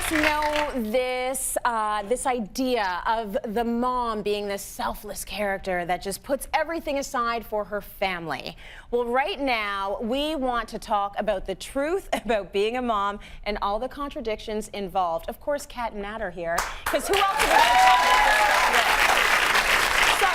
us know this this idea of the mom being this selfless character that just puts everything aside for her family? Well, right now, we want to talk about the truth about being a mom and all the contradictions involved. Of course, Kat and Nat are here, because who else are going to talk about this? So,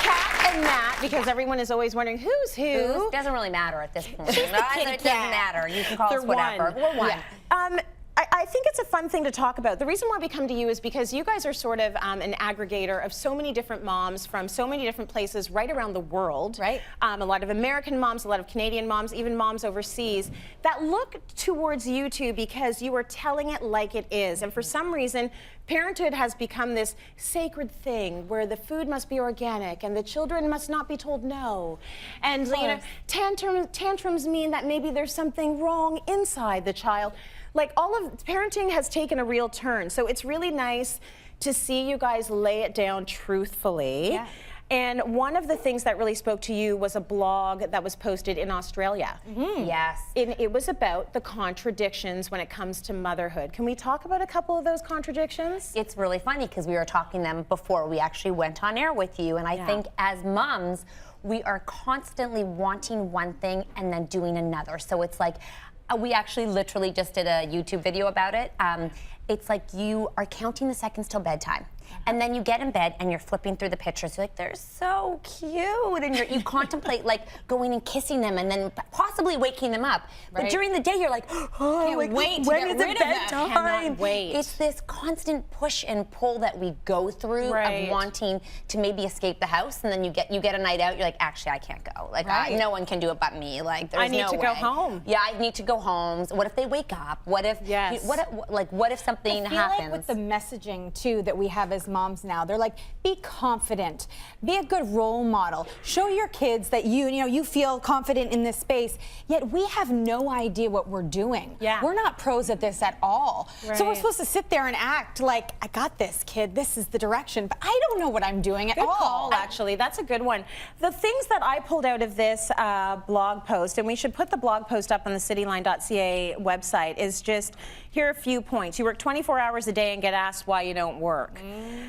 Kat and Nat, because everyone is always wondering who's who. It doesn't really matter at this point. It doesn't matter. You can call us whatever. We're one. Yeah. I think it's a fun thing to talk about. The reason why we come to you is because you guys are sort of an aggregator of so many different moms from so many different places right around the world. Right. A lot of American moms, a lot of Canadian moms, even moms overseas that look towards you two because you are telling it like it is. And for some reason, parenthood has become this sacred thing where the food must be organic and the children must not be told no. And you know, tantrums mean that maybe there's something wrong inside the child. Like, all of parenting has taken a real turn. So it's really nice to see you guys lay it down truthfully. Yeah. And one of the things that really spoke to you was a blog that was posted in Australia. Mm-hmm. Yes. And it was about the contradictions when it comes to motherhood. Can we talk about a couple of those contradictions? It's really funny because we were talking them before we actually went on air with you. And I think as moms, we are constantly wanting one thing and then doing another. So it's like, we actually literally just did a YouTube video about it. It's like you are counting the seconds till bedtime. And then you get in bed and you're flipping through the pictures. You're like, they're so cute. And you contemplate like going and kissing them and then possibly waking them up. Right. But during the day, you're like, oh, can't wait to when get is rid it of bedtime? Cannot wait. It's this constant push and pull that we go through of wanting to maybe escape the house. And then you get a night out. You're like, actually, I can't go. Like, no one can do it but me. Like, there's no way. I need to go home. Yeah, I need to go home. So what if they wake up? What if, what if something happens? I feel like with the messaging, too, that we have as moms now, they're like, be confident, be a good role model, show your kids that you feel confident in this space, yet we have no idea what we're doing. Yeah. We're not pros at this at all. Right. So we're supposed to sit there and act like, I got this, kid, this is the direction, but I don't know what I'm doing at all. Good call, actually. That's a good one. The things that I pulled out of this blog post, and we should put the blog post up on the cityline.ca website, is just, here are a few points. You work 24 hours a day and get asked why you don't work.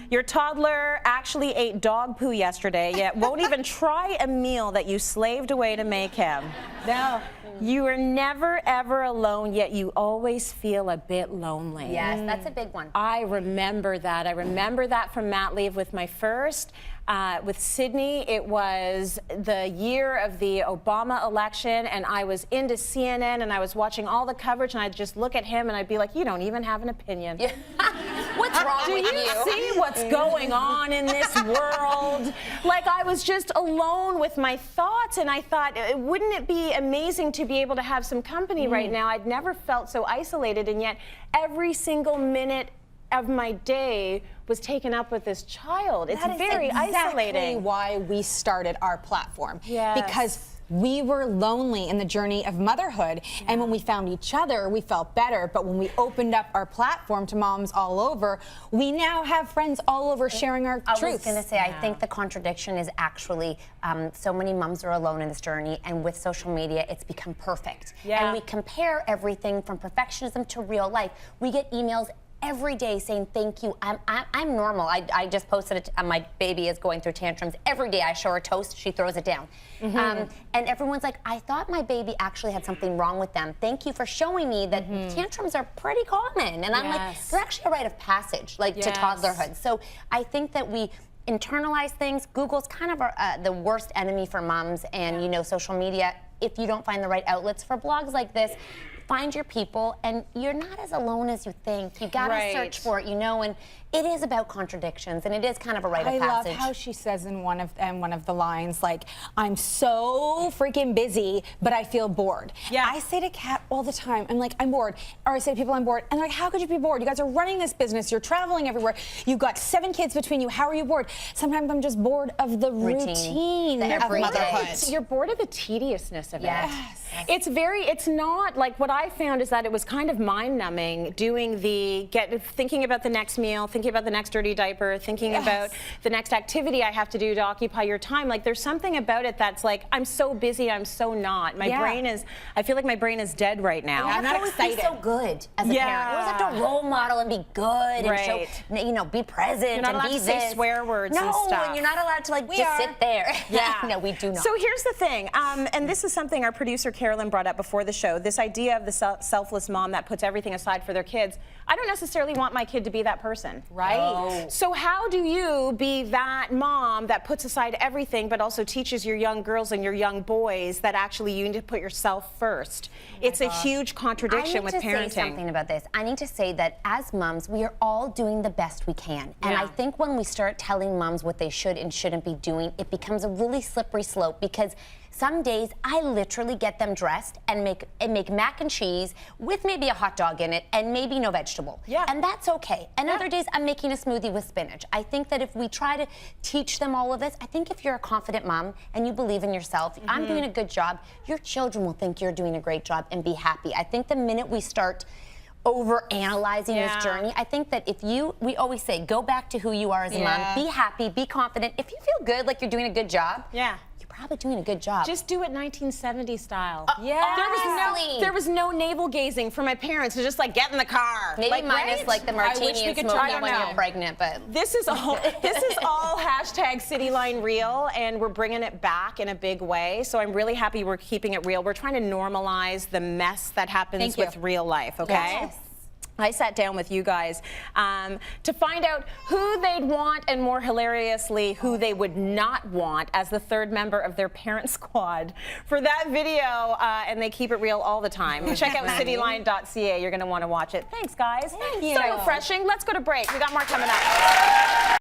Your toddler actually ate dog poo yesterday, yet won't even try a meal that you slaved away to make him. No. You are never, ever alone, yet you always feel a bit lonely. Yes, that's a big one. I remember that. I remember that from mat leave with my first. With Sydney, it was the year of the Obama election, and I was into CNN, and I was watching all the coverage, and I'd just look at him, and I'd be like, you don't even have an opinion. Yeah. What's wrong with you? Do you see what's going on in this world? Like, I was just alone with my thoughts, and I thought, wouldn't it be amazing to be able to have some company right now? I'd never felt so isolated, and yet every single minute of my day was taken up with this child. It's very isolating. Exactly why we started our platform. Yes. Because we were lonely in the journey of motherhood, and when we found each other, we felt better. But when we opened up our platform to moms all over, we now have friends all over sharing our truths. I was going to say, I think the contradiction is actually so many moms are alone in this journey, and with social media, it's become perfect. Yeah. And we compare everything from perfectionism to real life. We get emails every day saying thank you. I'm normal. I just posted it. My baby is going through tantrums. Every day I show her toast, she throws it down. And everyone's like, I thought my baby actually had something wrong with them. Thank you for showing me that tantrums are pretty common. And I'm like, they're actually a rite of passage, like to toddlerhood. So I think that we internalize things. Google's kind of the worst enemy for moms, and you know, social media. If you don't find the right outlets for blogs like this, find your people, and you're not as alone as you think. You gotta search for it, you know, and it is about contradictions, and it is kind of a rite of passage. I love how she says in one of the lines, like, I'm so freaking busy, but I feel bored. Yeah. I say to Kat all the time, I'm like, I'm bored. Or I say to people, I'm bored. And they're like, how could you be bored? You guys are running this business. You're traveling everywhere. You've got 7 kids between you. How are you bored? Sometimes I'm just bored of the routine of motherhood. You're bored of the tediousness of it. Yes. It's not like what I found is that it was kind of mind-numbing doing thinking about the next meal, thinking about the next dirty diaper, thinking about the next activity I have to do to occupy your time. Like, there's something about it that's like, I'm so busy, I'm so not. My brain is, I feel like my brain is dead right now. I'm not excited. Be so good as a parent. You always have to role model and be good and show, you know, be present. You're not allowed to say swear words and stuff. No, and you're not allowed to like just sit there. Yeah. No, we do not. So here's the thing, and this is something our producer Carolyn brought up before the show, this idea of the selfless mom that puts everything aside for their kids. I don't necessarily want my kid to be that person. Right. Oh. So how do you be that mom that puts aside everything but also teaches your young girls and your young boys that actually you need to put yourself first? It's a huge contradiction with parenting. I need to say something about this. I need to say that as moms, we are all doing the best we can. And I think when we start telling moms what they should and shouldn't be doing, it becomes a really slippery slope, because some days I literally get them dressed and make mac and cheese with maybe a hot dog in it and maybe no vegetable. Yeah. And that's okay. And other days I'm making a smoothie with spinach. I think that if we try to teach them all of this, I think if you're a confident mom and you believe in yourself, I'm doing a good job, your children will think you're doing a great job and be happy. I think the minute we start over-analyzing this journey, I think that we always say, go back to who you are as a mom, be happy, be confident. If you feel good, like you're doing a good job, probably doing a good job. Just do it 1970 style. There was no navel gazing for my parents. It was just like, get in the car. Maybe minus like the martini and smoking when you're pregnant, but this is all hashtag Cityline real, and we're bringing it back in a big way. So I'm really happy we're keeping it real. We're trying to normalize the mess that happens with real life. Okay. Yes. I sat down with you guys to find out who they'd want, and more hilariously, who they would not want as the third member of their parent squad for that video, and they keep it real all the time. Check out cityline.ca. You're going to want to watch it. Thanks, guys. Thank you. So refreshing. Let's go to break. We got more coming up.